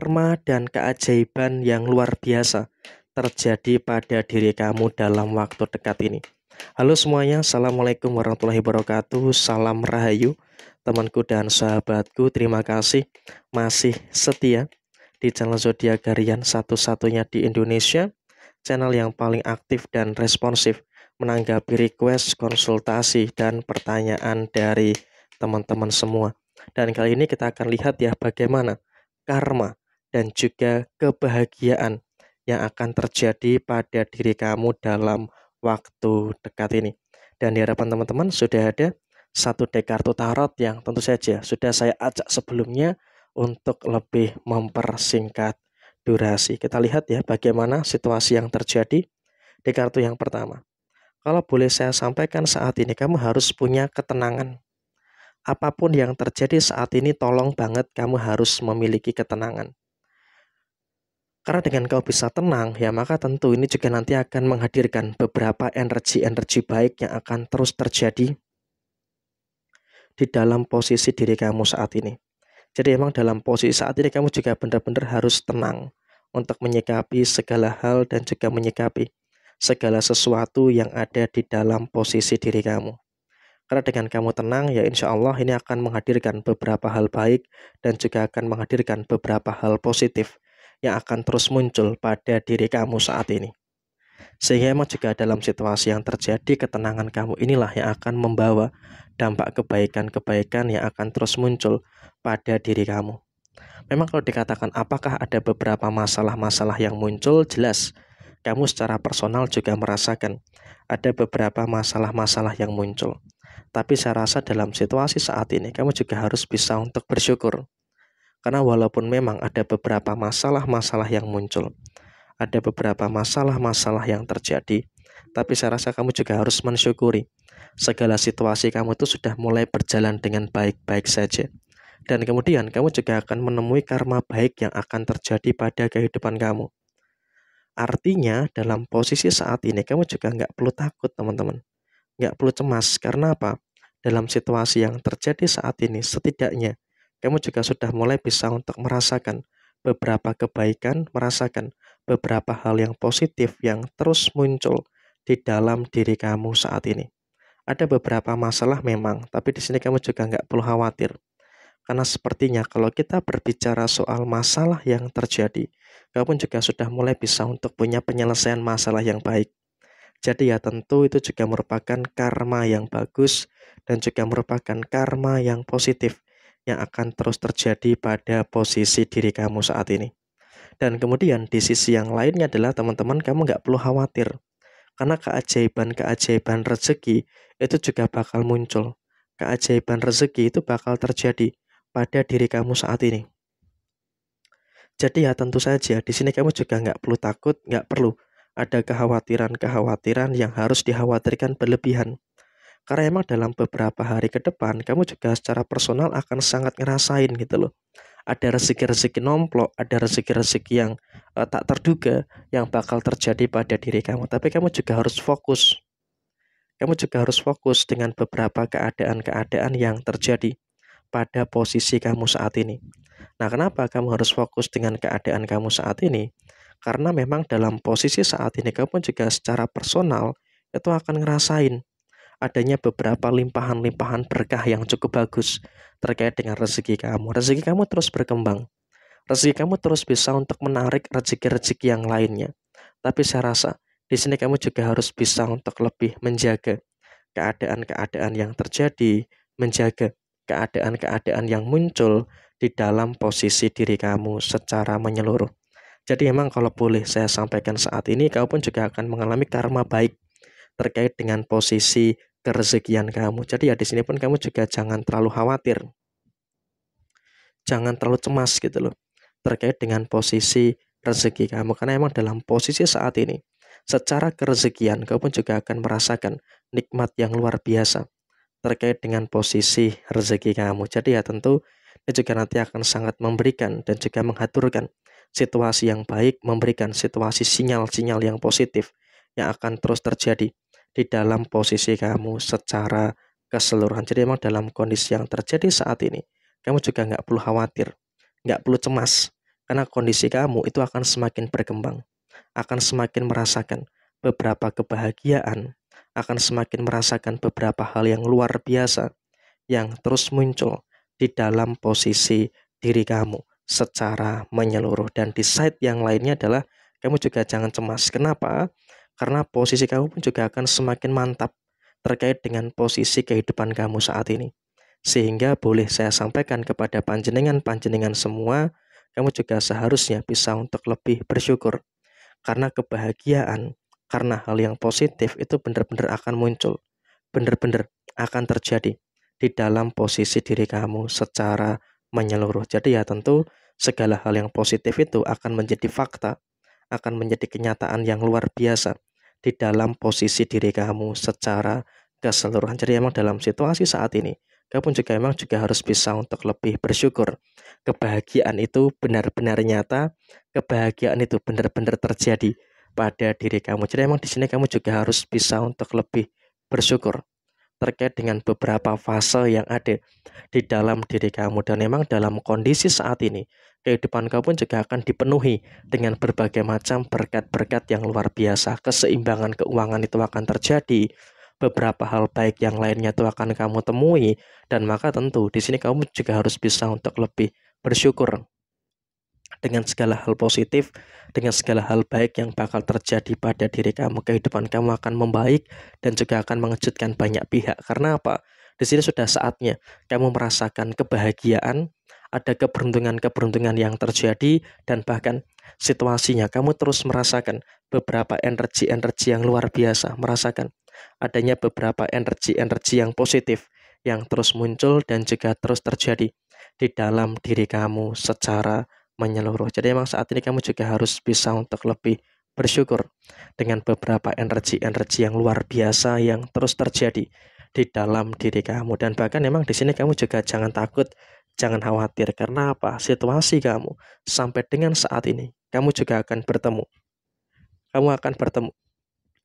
karma dan keajaiban yang luar biasa terjadi pada diri kamu dalam waktu dekat ini. Halo semuanya, Assalamualaikum warahmatullahi wabarakatuh. Salam Rahayu, temanku dan sahabatku. Terima kasih masih setia di channel Zodiak Harian satu-satunya di Indonesia, channel yang paling aktif dan responsif menanggapi request, konsultasi, dan pertanyaan dari teman-teman semua. Dan kali ini kita akan lihat ya bagaimana karma dan juga kebahagiaan yang akan terjadi pada diri kamu dalam waktu dekat ini. Dan di hadapan teman-teman sudah ada satu deck kartu tarot yang tentu saja sudah saya ajak sebelumnya untuk lebih mempersingkat durasi. Kita lihat ya bagaimana situasi yang terjadi di kartu yang pertama. Kalau boleh saya sampaikan saat ini, kamu harus punya ketenangan. Apapun yang terjadi saat ini, tolong banget kamu harus memiliki ketenangan. Karena dengan kau bisa tenang, ya maka tentu ini juga nanti akan menghadirkan beberapa energi-energi baik yang akan terus terjadi di dalam posisi diri kamu saat ini. Jadi emang dalam posisi saat ini kamu juga benar-benar harus tenang untuk menyikapi segala hal dan juga menyikapi segala sesuatu yang ada di dalam posisi diri kamu. Karena dengan kamu tenang, ya insya Allah ini akan menghadirkan beberapa hal baik dan juga akan menghadirkan beberapa hal positif yang akan terus muncul pada diri kamu saat ini. Sehingga memang juga dalam situasi yang terjadi, ketenangan kamu inilah yang akan membawa dampak kebaikan-kebaikan yang akan terus muncul pada diri kamu. Memang kalau dikatakan apakah ada beberapa masalah-masalah yang muncul, jelas kamu secara personal juga merasakan ada beberapa masalah-masalah yang muncul. Tapi saya rasa dalam situasi saat ini kamu juga harus bisa untuk bersyukur. Karena walaupun memang ada beberapa masalah-masalah yang muncul, ada beberapa masalah-masalah yang terjadi, tapi saya rasa kamu juga harus mensyukuri segala situasi kamu itu sudah mulai berjalan dengan baik-baik saja. Dan kemudian kamu juga akan menemui karma baik yang akan terjadi pada kehidupan kamu. Artinya dalam posisi saat ini kamu juga nggak perlu takut teman-teman. Nggak perlu cemas, karena apa? Dalam situasi yang terjadi saat ini, setidaknya kamu juga sudah mulai bisa untuk merasakan beberapa kebaikan, merasakan beberapa hal yang positif yang terus muncul di dalam diri kamu saat ini. Ada beberapa masalah memang, tapi di sini kamu juga nggak perlu khawatir. Karena sepertinya kalau kita berbicara soal masalah yang terjadi, kamu juga sudah mulai bisa untuk punya penyelesaian masalah yang baik. Jadi ya tentu itu juga merupakan karma yang bagus dan juga merupakan karma yang positif yang akan terus terjadi pada posisi diri kamu saat ini. Dan kemudian di sisi yang lainnya adalah teman-teman kamu nggak perlu khawatir. Karena keajaiban-keajaiban rezeki itu juga bakal muncul. Keajaiban rezeki itu bakal terjadi pada diri kamu saat ini. Jadi ya tentu saja di sini kamu juga nggak perlu takut, nggak perlu ada kekhawatiran-kekhawatiran yang harus dikhawatirkan berlebihan. Karena emang dalam beberapa hari ke depan, kamu juga secara personal akan sangat ngerasain gitu loh. Ada rezeki-rezeki nomplok, ada rezeki-rezeki yang tak terduga yang bakal terjadi pada diri kamu. Tapi kamu juga harus fokus. Kamu juga harus fokus dengan beberapa keadaan-keadaan yang terjadi pada posisi kamu saat ini. Nah, kenapa kamu harus fokus dengan keadaan kamu saat ini? Karena memang dalam posisi saat ini kamu juga secara personal itu akan ngerasain adanya beberapa limpahan-limpahan berkah yang cukup bagus terkait dengan rezeki kamu. Rezeki kamu terus berkembang. Rezeki kamu terus bisa untuk menarik rezeki-rezeki yang lainnya. Tapi saya rasa di sini kamu juga harus bisa untuk lebih menjaga keadaan-keadaan yang terjadi, menjaga keadaan-keadaan yang muncul di dalam posisi diri kamu secara menyeluruh. Jadi memang kalau boleh saya sampaikan saat ini, kamu pun juga akan mengalami karma baik terkait dengan posisi kerezekian kamu. Jadi ya di sini pun kamu juga jangan terlalu khawatir. Jangan terlalu cemas gitu loh terkait dengan posisi rezeki kamu. Karena emang dalam posisi saat ini, secara kerezekian kamu pun juga akan merasakan nikmat yang luar biasa terkait dengan posisi rezeki kamu. Jadi ya tentu ini juga nanti akan sangat memberikan dan juga mengaturkan situasi yang baik, memberikan situasi sinyal-sinyal yang positif yang akan terus terjadi di dalam posisi kamu secara keseluruhan. Jadi memang dalam kondisi yang terjadi saat ini, kamu juga nggak perlu khawatir, nggak perlu cemas, Karena kondisi kamu itu akan semakin berkembang, akan semakin merasakan beberapa kebahagiaan, akan semakin merasakan beberapa hal yang luar biasa yang terus muncul di dalam posisi diri kamu secara menyeluruh. Dan di side yang lainnya adalah kamu juga jangan cemas. Kenapa? Karena posisi kamu pun juga akan semakin mantap terkait dengan posisi kehidupan kamu saat ini. Sehingga boleh saya sampaikan kepada panjenengan-panjenengan semua, kamu juga seharusnya bisa untuk lebih bersyukur. Karena kebahagiaan, karena hal yang positif itu benar-benar akan muncul, benar-benar akan terjadi di dalam posisi diri kamu secara menyeluruh. Jadi ya tentu segala hal yang positif itu akan menjadi fakta, akan menjadi kenyataan yang luar biasa di dalam posisi diri kamu secara keseluruhan. Jadi emang dalam situasi saat ini, kamu juga harus bisa untuk lebih bersyukur. Kebahagiaan itu benar-benar nyata, kebahagiaan itu benar-benar terjadi pada diri kamu. Jadi emang di sini kamu juga harus bisa untuk lebih bersyukur terkait dengan beberapa fase yang ada di dalam diri kamu. Dan memang dalam kondisi saat ini, kehidupan kamu pun juga akan dipenuhi dengan berbagai macam berkat-berkat yang luar biasa. Keseimbangan keuangan itu akan terjadi, beberapa hal baik yang lainnya itu akan kamu temui, dan maka tentu di sini kamu juga harus bisa untuk lebih bersyukur dengan segala hal positif, dengan segala hal baik yang bakal terjadi pada diri kamu. Kehidupan kamu akan membaik dan juga akan mengejutkan banyak pihak. Karena apa? Di sini sudah saatnya kamu merasakan kebahagiaan, ada keberuntungan-keberuntungan yang terjadi, dan bahkan situasinya kamu terus merasakan beberapa energi-energi yang luar biasa, merasakan adanya beberapa energi-energi yang positif yang terus muncul dan juga terus terjadi di dalam diri kamu secara menyeluruh. Jadi emang saat ini kamu juga harus bisa untuk lebih bersyukur dengan beberapa energi-energi yang luar biasa yang terus terjadi di dalam diri kamu. Dan bahkan emang di sini kamu juga jangan takut, jangan khawatir. Karena apa? Situasi kamu sampai dengan saat ini, kamu juga akan bertemu. Kamu akan bertemu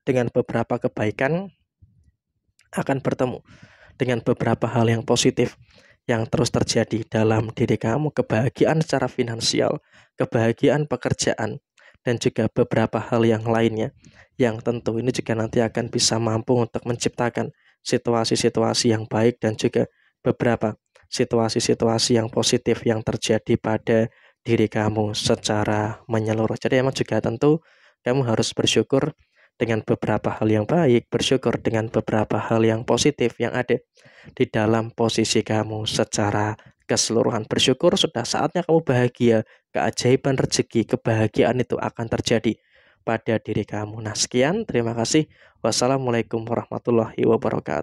dengan beberapa kebaikan, akan bertemu dengan beberapa hal yang positif yang terus terjadi dalam diri kamu, kebahagiaan secara finansial, kebahagiaan pekerjaan, dan juga beberapa hal yang lainnya yang tentu ini juga nanti akan bisa mampu untuk menciptakan situasi-situasi yang baik dan juga beberapa situasi-situasi yang positif yang terjadi pada diri kamu secara menyeluruh. Jadi emang juga tentu kamu harus bersyukur dengan beberapa hal yang baik, bersyukur dengan beberapa hal yang positif yang ada di dalam posisi kamu secara keseluruhan. Bersyukur sudah saatnya kamu bahagia, keajaiban rezeki, kebahagiaan itu akan terjadi pada diri kamu. Nah, sekian, terima kasih. Wassalamualaikum warahmatullahi wabarakatuh.